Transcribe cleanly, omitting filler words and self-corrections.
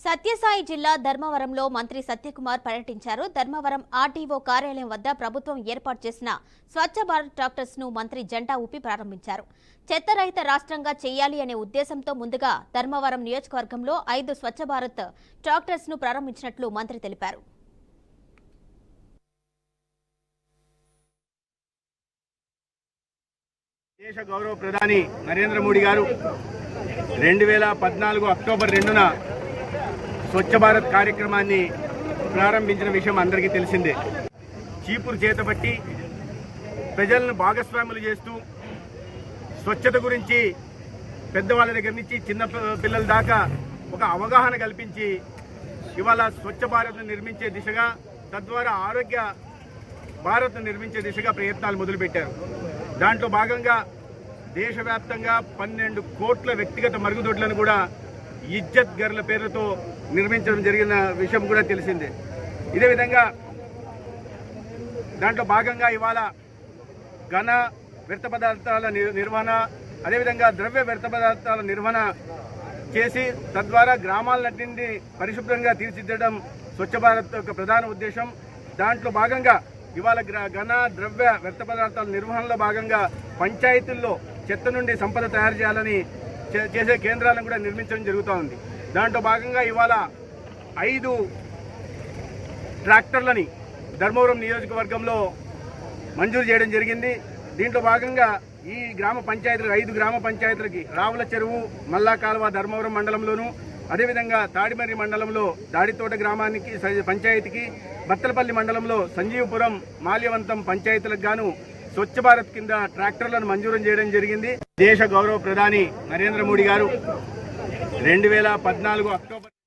సత్యసాయి జిల్లా ధర్మవరంలో మంత్రి సత్యకుమార్ పర్యటించారు. ధర్మవరం ఆర్టీఓ కార్యాలయం వద్ద ప్రభుత్వం ఏర్పాటు చేసిన స్వచ్ఛ భారత్ ట్రాక్టర్స్ ను మంత్రి జెండా ఊపి ప్రారంభించారు. చెత్తరహిత రాష్ట్రంగా చేయాలి అనే ఉద్దేశంతో ముందుగా ధర్మవరం నియోజకవర్గంలో 5 స్వచ్ఛ భారత్ ట్రాక్టర్స్ ను ప్రారంభించినట్లు మంత్రి తెలిపారు. దేశ గౌరవ ప్రధాని నరేంద్ర మోడీ గారు 2014 అక్టోబర్ 2న స్వచ్ఛ భారత్ కార్యక్రమాన్ని ప్రారంభించిన విషయం అందరికీ తెలిసిందే. చీపురు చేతబట్టి ప్రజలను భాగస్వాములు చేస్తూ స్వచ్ఛత గురించి పెద్దవాళ్ళ దగ్గర నుంచి చిన్న పిల్లల దాకా ఒక అవగాహన కల్పించి ఇవాళ స్వచ్ఛ భారత్ను నిర్మించే దిశగా, తద్వారా ఆరోగ్య భారత్ను నిర్మించే దిశగా ప్రయత్నాలు మొదలుపెట్టారు. దాంట్లో భాగంగా దేశవ్యాప్తంగా 12 కోట్ల వ్యక్తిగత మరుగుదొడ్లను కూడా ఇజ్జత్ గర్ల పేరుతో నిర్మించడం జరిగిన విషయం కూడా తెలిసిందే. ఇదే విధంగా దాంట్లో భాగంగా ఇవాళ ఘన వ్యర్థ పదార్థాల నిర్వహణ, అదేవిధంగా ద్రవ్య వ్యర్థ పదార్థాల నిర్వహణ చేసి తద్వారా గ్రామాలన్నింటినీ పరిశుభ్రంగా తీర్చిదిద్దడం స్వచ్ఛ భారత్ యొక్క ప్రధాన ఉద్దేశం. దాంట్లో భాగంగా ఇవాళ ఘన ద్రవ్య వ్యర్థ పదార్థాల నిర్వహణలో భాగంగా పంచాయతీల్లో చెత్త నుండి సంపద తయారు చేయాలని చేసే కేంద్రాలను కూడా నిర్మించడం జరుగుతూ ఉంది. దాంట్లో భాగంగా ఇవాళ 5 ట్రాక్టర్లని ధర్మవరం నియోజకవర్గంలో మంజూరు చేయడం జరిగింది. దీంట్లో భాగంగా ఈ గ్రామ పంచాయతీలకు 5 గ్రామ పంచాయతీలకి రావుల చెరువు, మల్లా కాలువ ధర్మవరం మండలంలోను, అదేవిధంగా తాడిమర్రి మండలంలో దాడితోట గ్రామానికి పంచాయతీకి, బత్తలపల్లి మండలంలో సంజీవపురం, మాల్యవంతం పంచాయతీలకు గాను స్వచ్ఛ భారత్ కింద ట్రాక్టర్లను మంజూరు చేయడం జరిగింది. దేశ గౌరవ ప్రధాని నరేంద్ర మోడీ గారు 2014 అక్టోబర్